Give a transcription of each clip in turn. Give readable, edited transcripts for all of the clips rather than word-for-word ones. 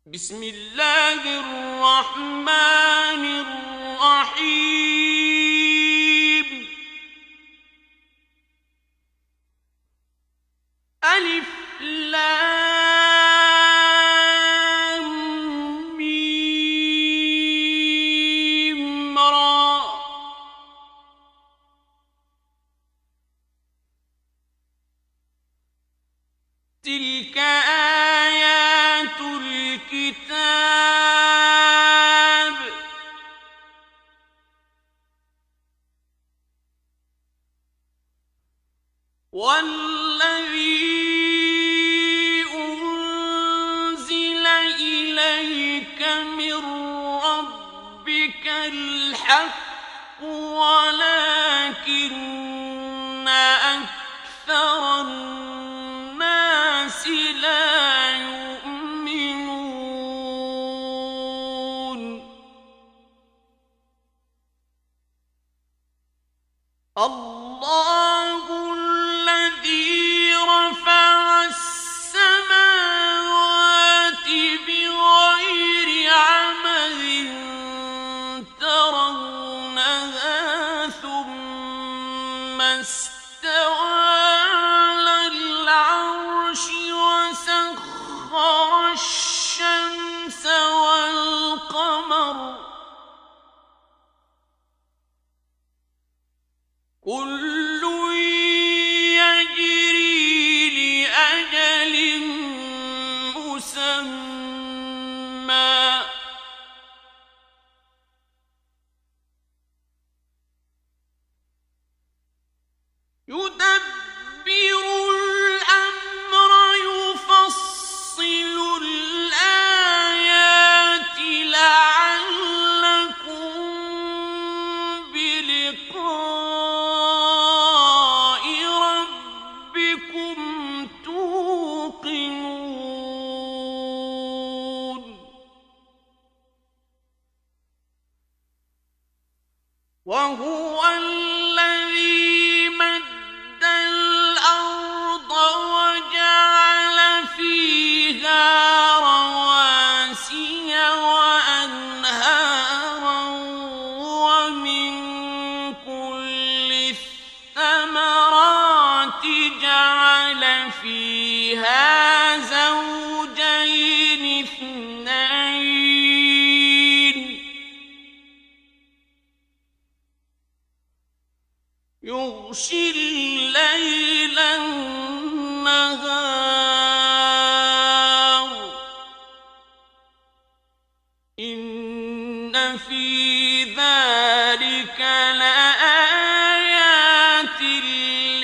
بسم الله الرحمن الرحيم. ألف لام ميم را. تلك آيات الكتاب. والذي أنزل إليك من ربك الحق ولكن أكثر الناس لا يؤمنون. الله الذي رفع السماوات بغير عمد ترونها ثم استوى على العرش وسخر الشمس والقمر كل يجري لأجل مسمى يدبر الأمر يفصل الآيات لعلكم بلقاء ربكم توقنون. وهو الذي مد الأرض وجعل فيها رواسي وأنهارا ومن كل الثمرات جعل فيها زوجين اثنين يغشي الليل النهار إن في ذلك لآيات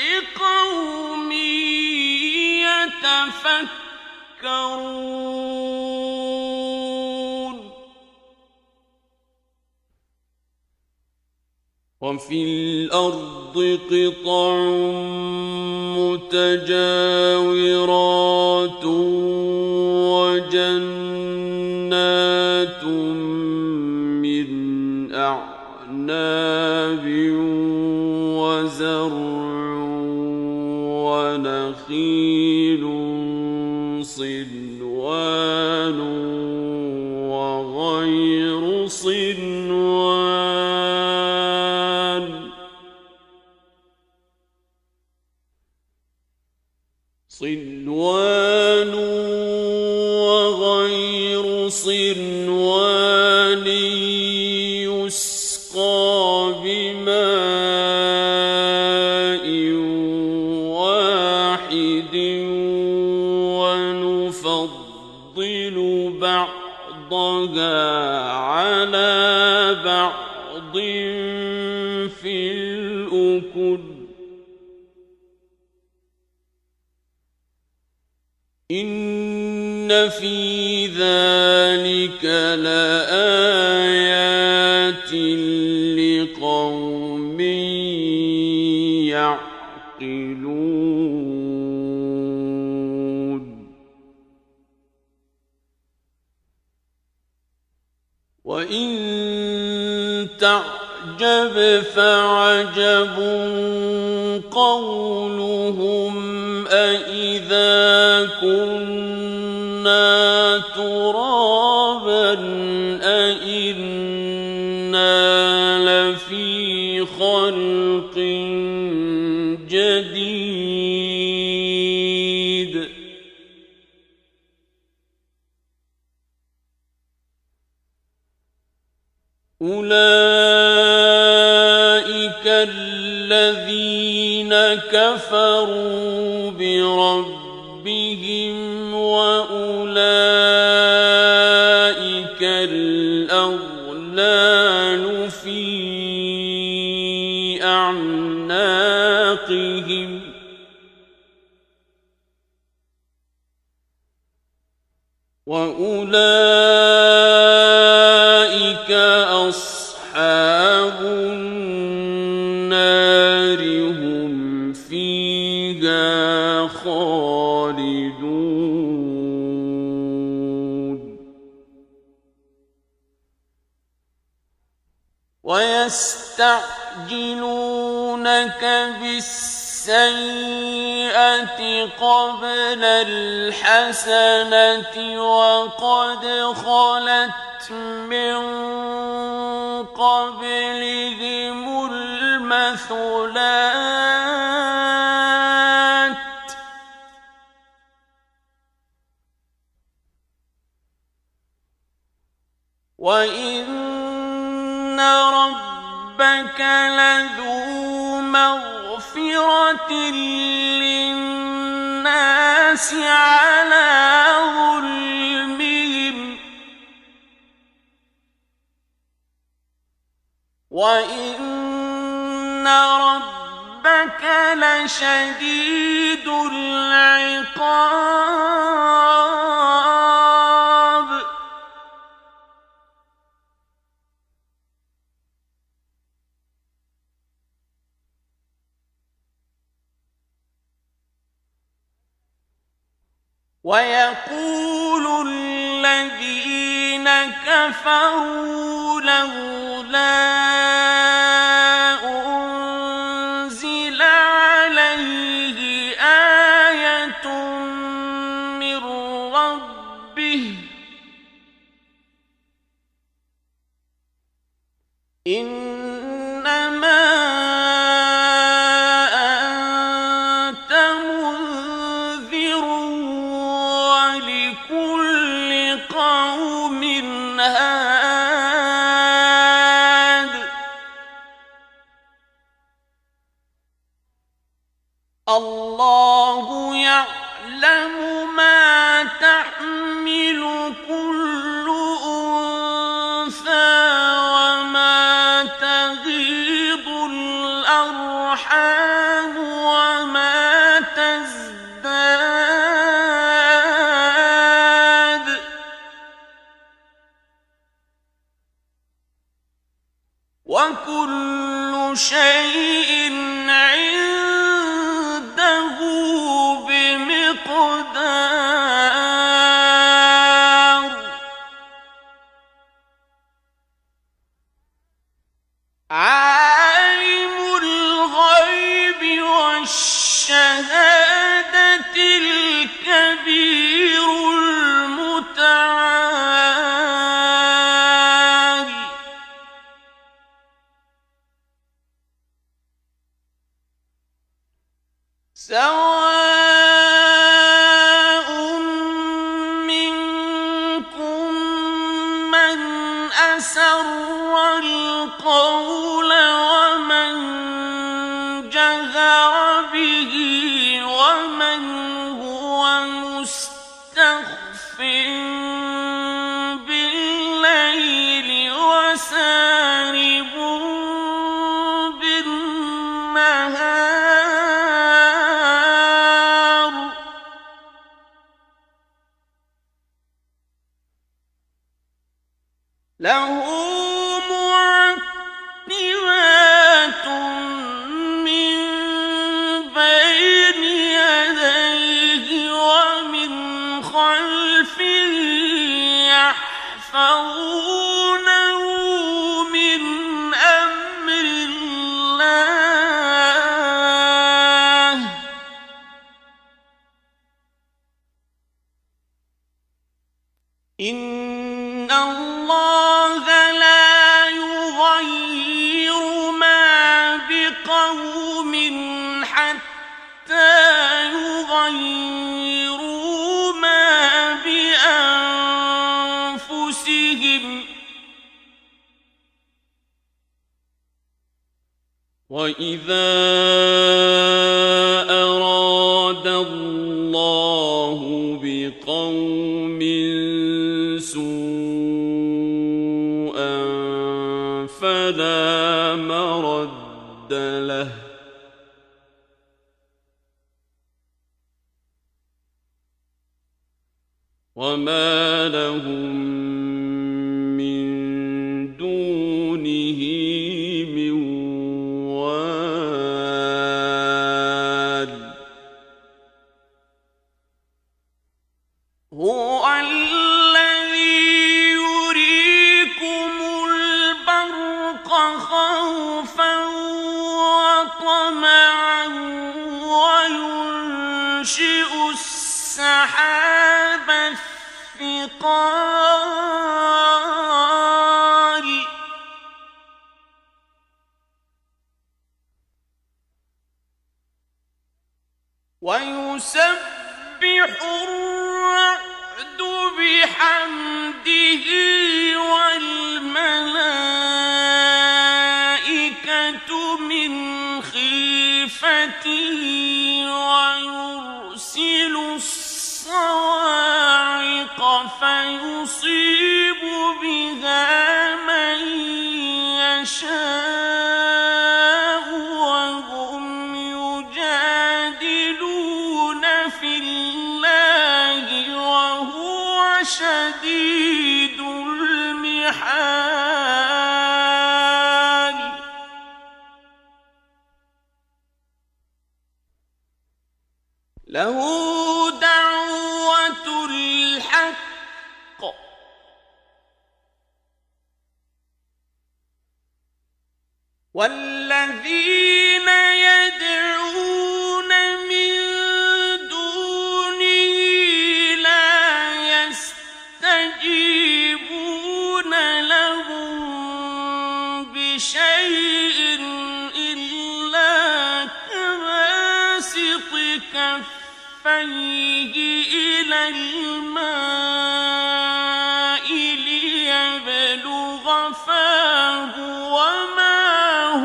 لقوم يتفكرون. وفي الأرض قطع متجاورات وجنات من أعناب وزرع ونخيل صنوان وغير صنوان وغير صنوان يسقى بماء واحد ونفضل بعضها على بعض في الأكل إن في ذلك لآيات لقوم يعقلون. وإن تعجب فعجب قولهم أإذا كنا ترابا أولئك الذين كفروا بربهم وأولئك الأغلال في أعناقهم وأولئك أصحاب النار هم فيها خالدون ويستعجلونك بالسيئة قبل الحسنة وقد خلت من قبلهم المثلات وإن ربك لذو مغفرة للناس على ظلمهم وإن ربك لشديد العقاب ويقول الذين كفروا لولا أنزل عليه آية من ربه إنما أنت منذر ولكل قوم هاد الله يعلم ما تحمل كل أنثى وما تغيض الأرحام وما تزداد وكل شيء عنده بمقدار عالم الغيب والشهادة الكبير المتعال سواء منكم من أسر القول ومن جهر به ومن هو مستخف بالليل وسارب بالنهار له معقبات من بين يديه ومن خلفه يحفظونه من أمر الله إن الله لا يغير ما بقوم حتى يغيروا ما بأنفسهم وَإِذَا أَرَادَ اللَّهُ بِقَوْمٍ سُوءًا فَلَا مَرَدَّ لَهُ وَمَا لَهُم مِّن دُونِهِ مِن وَالٍ هُوَ الَّذِي يُرِيكُمُ الْبَرْقَ خَوْفًا وَطَمَعًا وَيُنشِئُ السَّحَابَ الثِّقَالَ وَيُسَبِّحُ الرَّعْدُ بِحَمْدِهِ وَالْمَلَائِكَةُ مِنْ خِيفَتِهِ وَيُرْسِلُ الصَّوَاعِقَ فَيُصِيبُ بِهَا مَن يَشَاءُ وَهُمْ يُجَادِلُونَ فِي اللَّهِ وَهُوَ شَدِيدُ الْمِحَالِ لَهُ دَعْوَةُ الْحَقِّ وَالَّذِينَ يَدْعُونَ مِن دُونِهِ لَا يَسْتَجِيبُونَ لَهُم بِشَيْءٍ إِلَّا كَبَاسِطِ كَفَّيْهِ إِلَى الْمَاءِ لِيَبْلُغَ فَاهُ وَمَا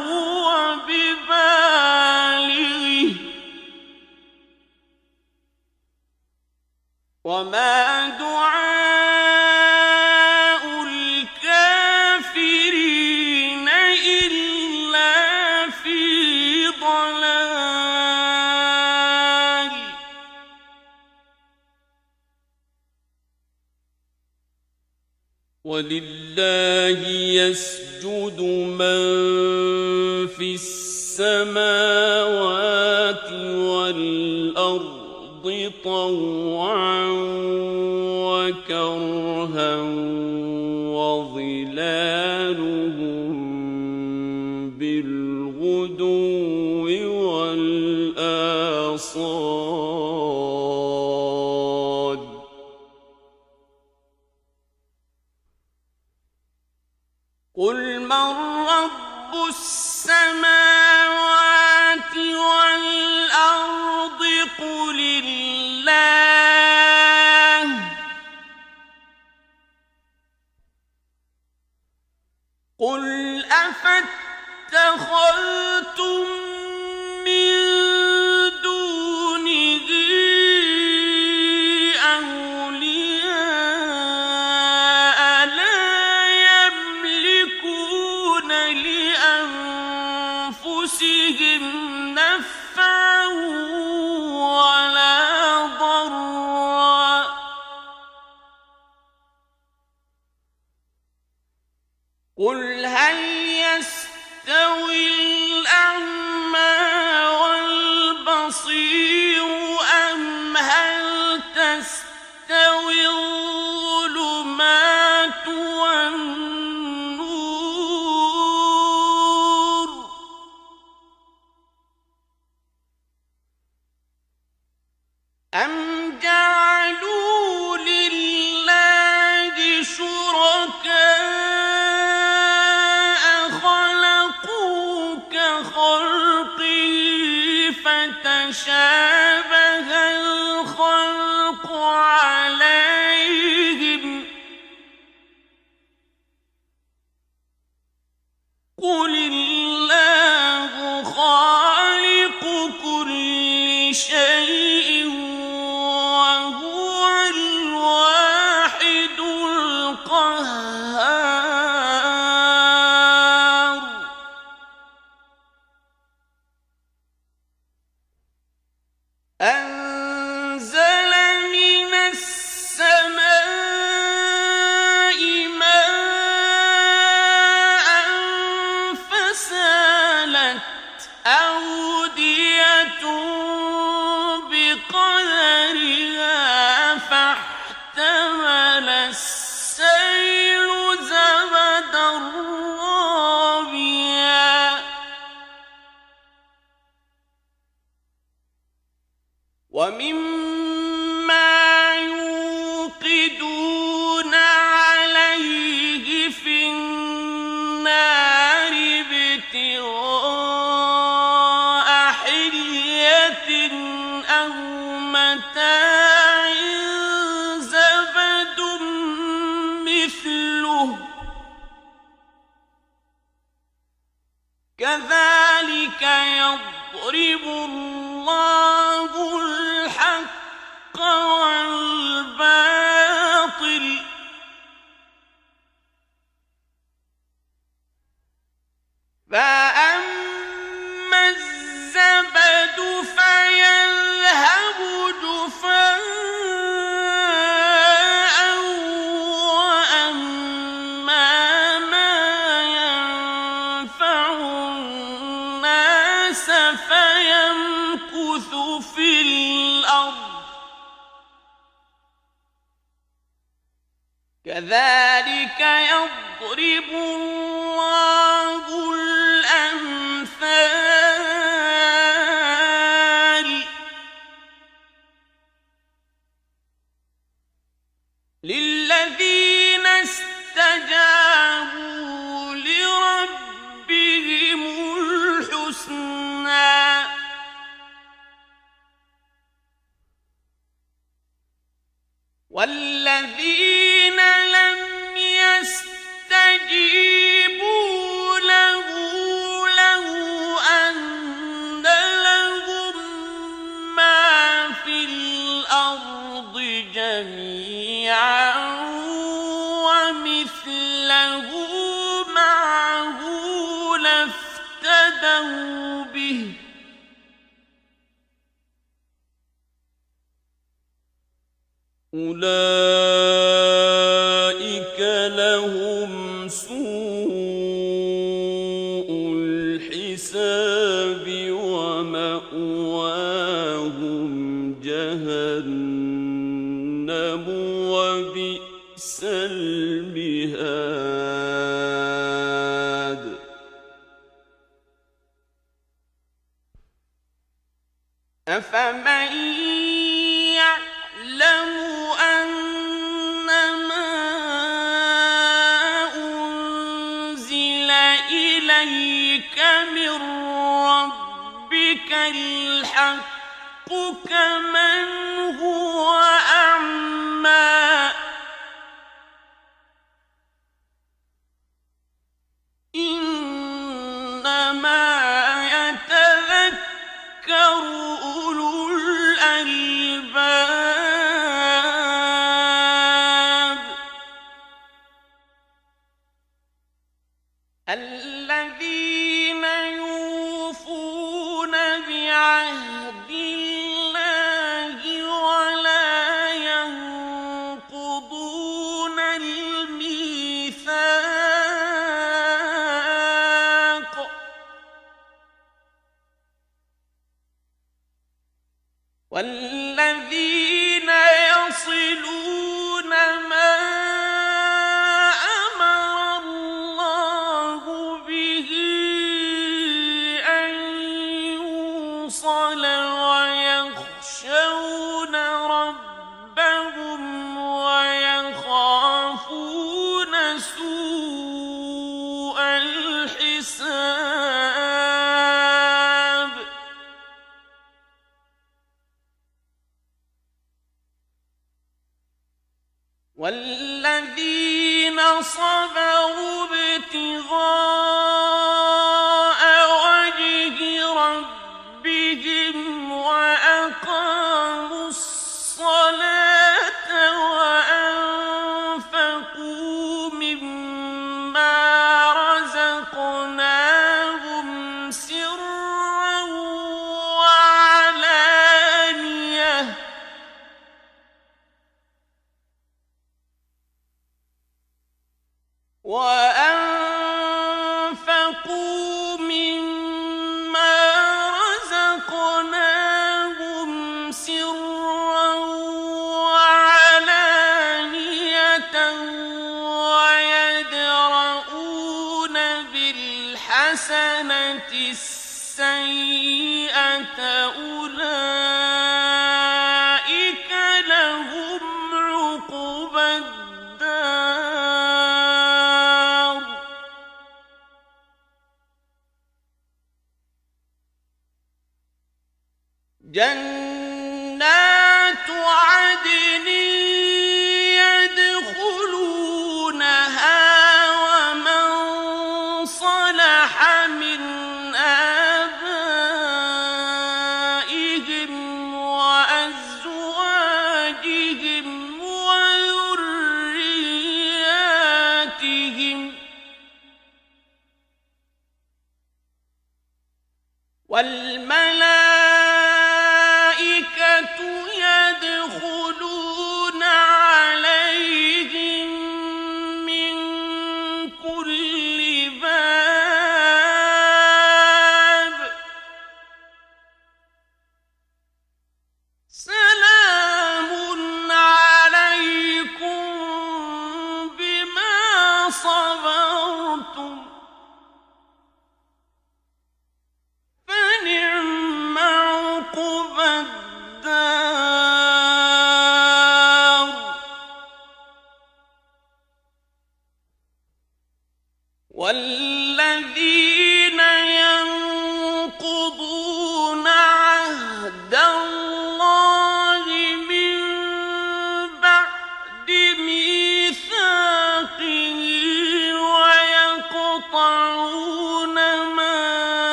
هُوَ بِبَالِغِهِ وَمَا دُعَاءُ الْكَافِرِينَ إِلَّا فِي ضَلَالٍ وَلِلَّهِ يَسْجُدُ مَن فِي السَّمَاوَاتِ وَالْأَرْضِ طَوْعًا وَكَرْهًا وَظِلَالُهُم بِالْغُدُوِّ وَالْآصَالِ قُلْ مَن رَّبُّ السَّمَاوَاتِ وَالْأَرْضِ قُلِ اللَّهُ قُلْ أَفَاتَّخَذْتُم مِّن دُونِهِ أَوْلِيَاءَ لَا يَمْلِكُونَ لِأَنفُسِهِمْ نَفْعًا وَلَا ضَرًّا قُلْ هَلْ يَسْتَوِي الْأَعْمَىٰ وَالْبَصِيرُ أَمْ هَلْ تَسْتَوِي الظُّلُمَاتُ وَالنُّورُ أَمْ جَعَلُوا لِلَّهِ شُرَكَاءَ خَلَقُوا كَخَلْقِهِ فَتَشَابَهَ الْخَلْقُ عَلَيْهِمْ قُلِ اللَّهُ متاع زبد مثله كذلك يضرب الله الحق والباطل فأما الزبد فيذهب جفاء وأما ما ينفع الناس فيمكث في الأرض كذلك يضرب الله الأمثال للذين استجابوا لربهم الحسنى والذين لم يستجيبوا له لو أن لهم ما في الأرض جميعا ومثله معه لافتدوا به أولئك لهم سوء الحساب ومأواهم جهنم وبئس المهاد أفمن يعلم أنما أنزل إليك من ربك الحق كمن هو أعمى إنما يتذكر أولو الألباب الذين يوفون بعهد الله ولا ينقضون الميثاق والذين يصلون ما أمر الله به أن يوصل ويخشون ربهم ويخافون سوء الحساب والذين صبروا ابتغاء وجه ربهم وأقاموا الصلاة وأنفقوا مما رزقناهم سرا وعلانية وأنفقوا مما رزقناهم سرا وعلانية ويدرؤون بالحسنة السيئة أولئك لهم عقبى الدار جنات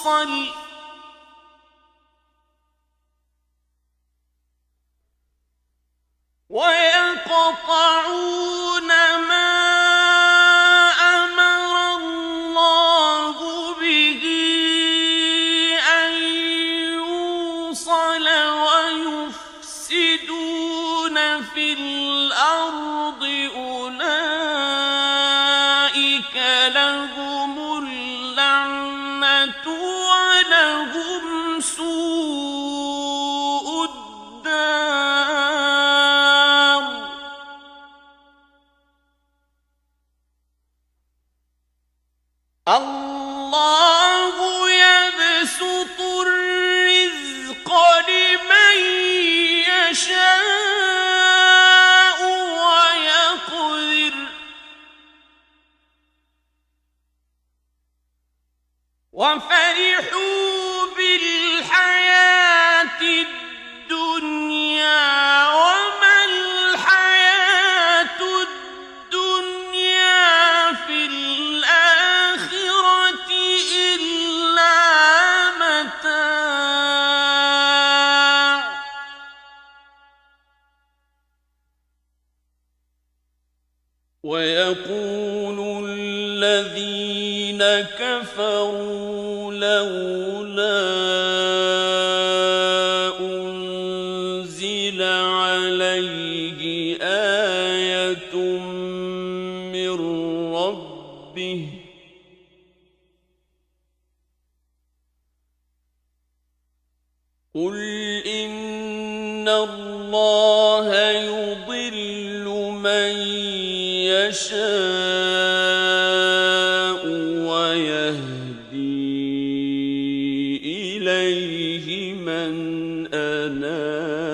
يوصل ويقطعون ما أمر الله به أن يوصل ويفسدون في الأرض أولئك لهم اللعنة ولهم سوء الدار. الله يبسط الرزق لمن يشاء ويقدر وفرحوا بالحياة الدنيا وما الحياة الدنيا في الآخرة إلا متاع. ويقول الذين كفروا لولا أنزل عليه آية من ربه قل إن الله يضل من يشاء ويهدي إليه من أناب.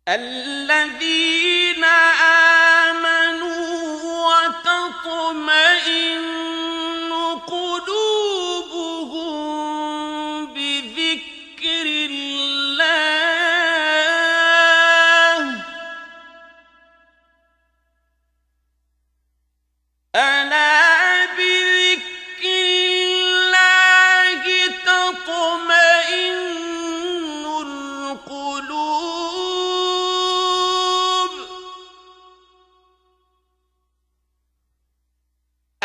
الذين آمنوا وتطمئن قلوبهم بذكر الله ألا بذكر الله تطمئن القلوب.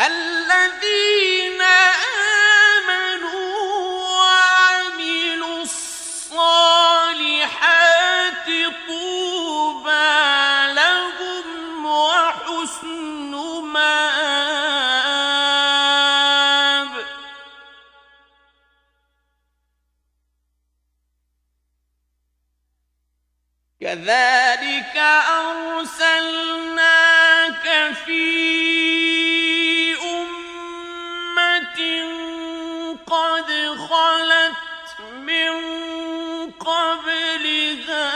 الذين آمنوا وعملوا الصالحات طوبى لهم وحسن مآب. كذلك أرسلناك في أمة قد خلت من قبلها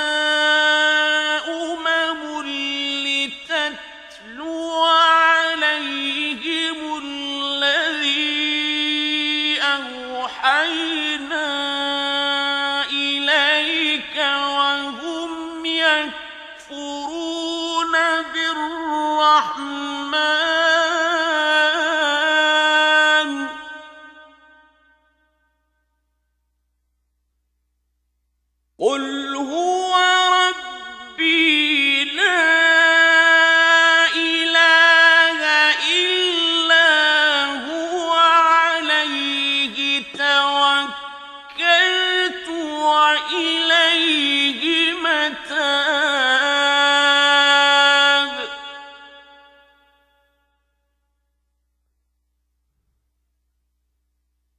أمم لتتلو عليهم الذي أوحينا إليك وهم يكفرون بالرحمن قل هو ربي لا إله إلا هو عليه توكلت وإليه متاب.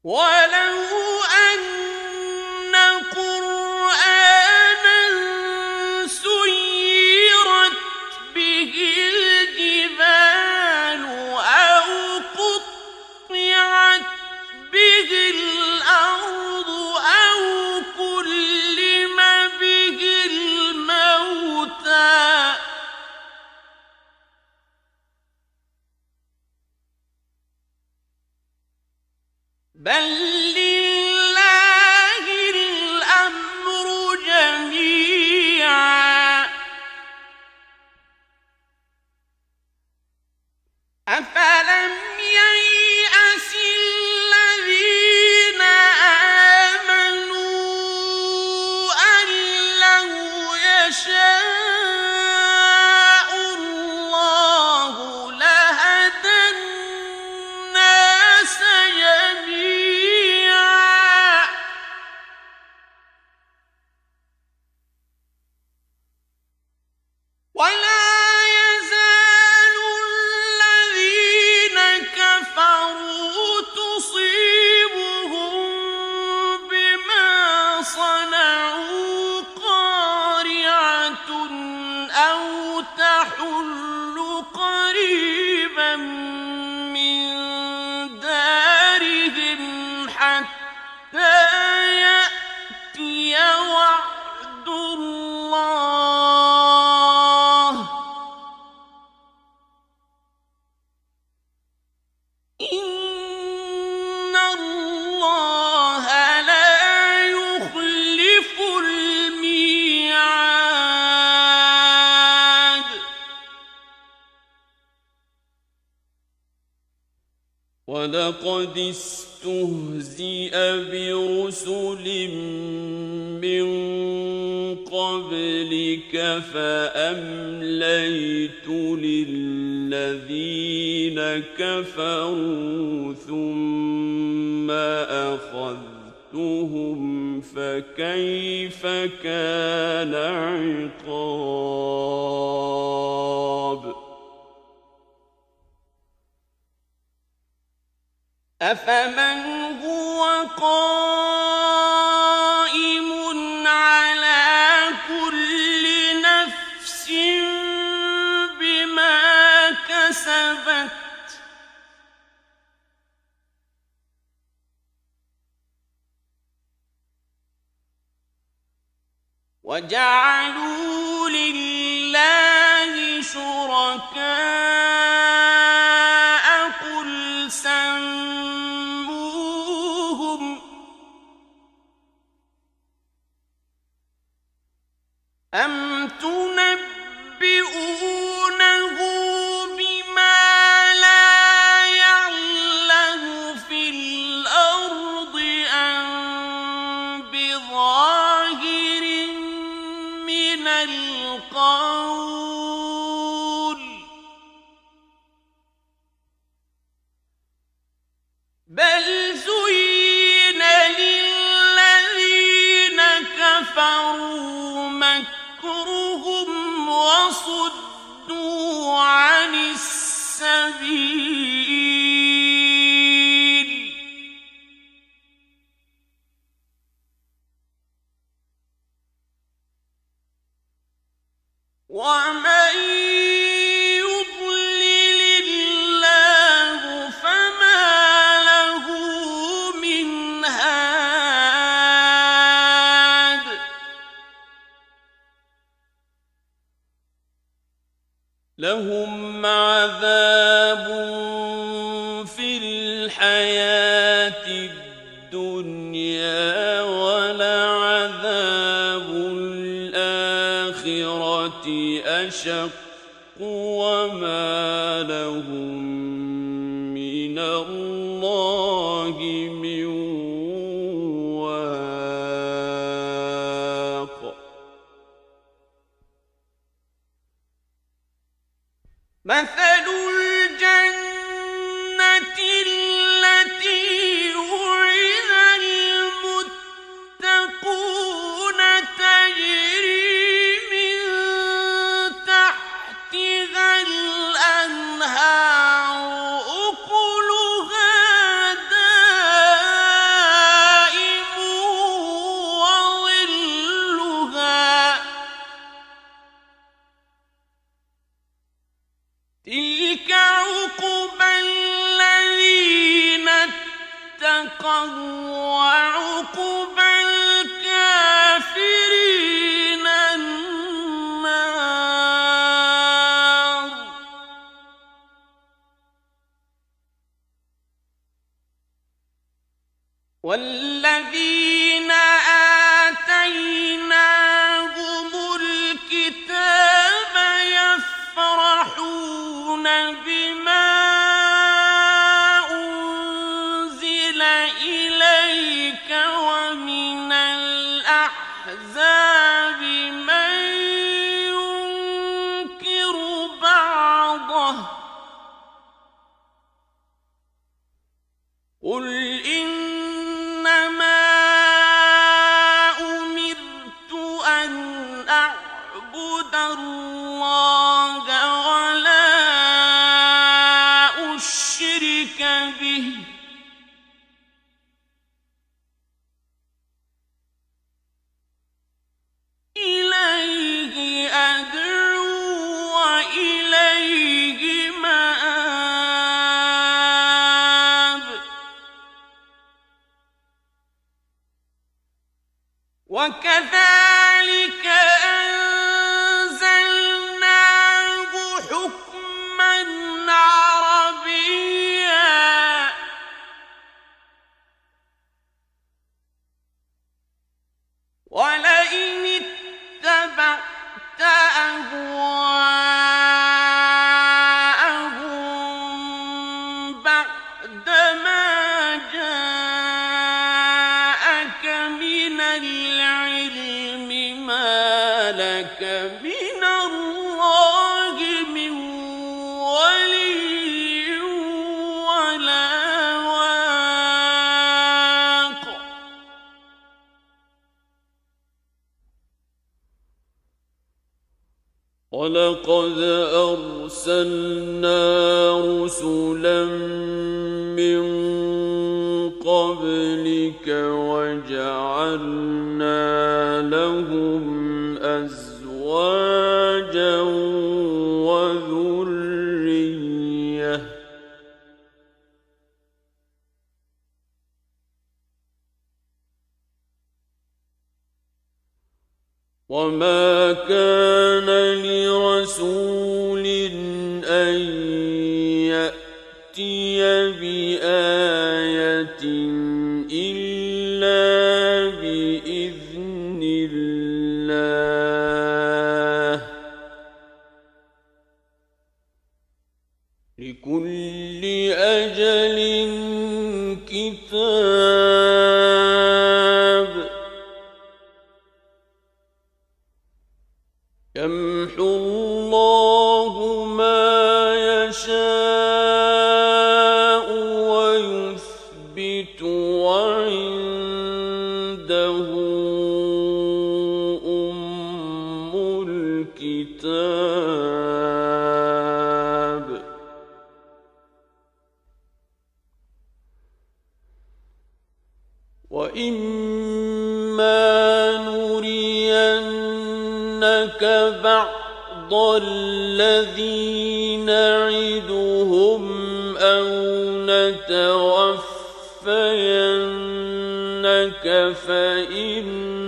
ولو أن قرآنا سيرت به الجبال أو قطعت به الأرض أو كلم به الموتى بل لله الأمر جميعا أفلم ييأس الذين آمنوا أن لو يشاء الله لهدى الناس جميعا ولا يزال الذين كفروا تصيبهم بما صنعوا قارعة أو تحل قريبا من دارهم حتى يأتي وعد الله إن الله لا يخلف الميعاد ولقد استهزئ برسل من قبلك فأمليت للذين كفروا ثم أخذتهم فكيف كان عقاب أفمن هو قائم على كل نفس بما كسبت وجعلوا لله شركاء قل سموهم أم تنبئونه بما لا يعلم في الأرض أم بظاهر من القول بل زين للذين كفروا مكرهم وصدوا عن السبيل ومن يضلل الله فما له من هاد لهم عذاب في الحياة الدنيا ولعذاب الآخرة أشق وما لهم من الله من واق مثل الجنة التي وعد المتقون تجري من تحتها الأنهار أكلها دائم وظلها تلك عقبى الذين الأحزاب من ينكر بعضه قل إنما أمرت أن أعبد الله ولا أشرك به إليه أدعو وإليه مآب وكذلك أنزلناه حكما عربيا ولئن اتبعت أهواءهم بعدما جاءك من العلم ما لك من الله من ولي ولا واق ولقد أرسلنا رسلا من قبلك وجعلنا لهم أزواجا وذرية وما كان لرسول أن يأتي بآية إلا بإذن الله لكل أجل كتاب يمحو الله ما يشاء ويثبت وعنده أم الكتاب وإما نرينك بعض الذي نعدهم أو نتوفينك فإنما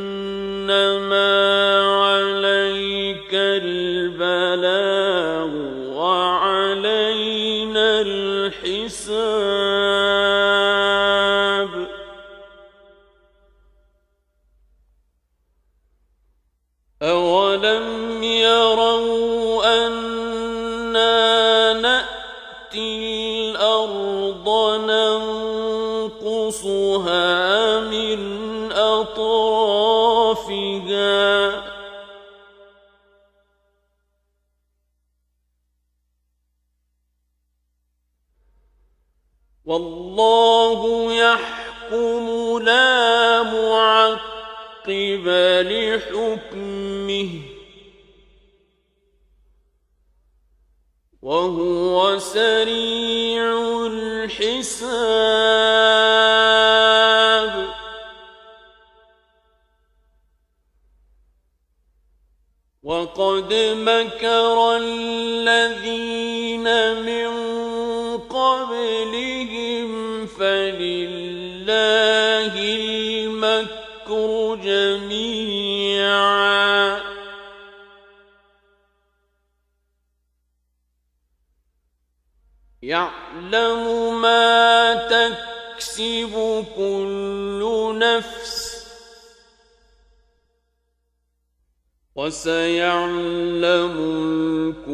عليك البلاغ وعلينا الحساب أولم يروا أنا نأتي الأرض ننقصها من أطرافها والله يحكم لا معقب لحكمه وهو سريع الحساب وقد مكر الذين من قبلهم فلله المكر جميعا يعلم ما تكسب كل نفس وسيعلم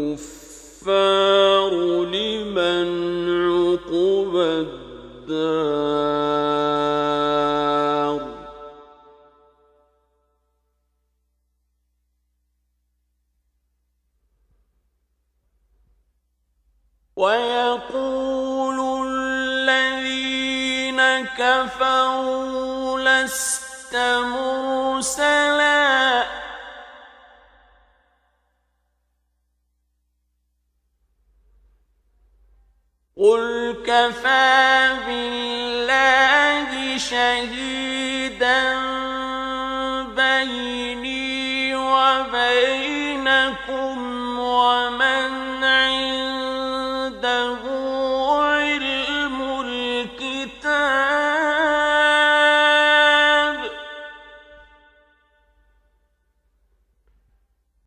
الكفار لمن عقبى الدار ويقول الذين كفروا لست مرسلا قل كفى بالله شهيدا بيني وبينكم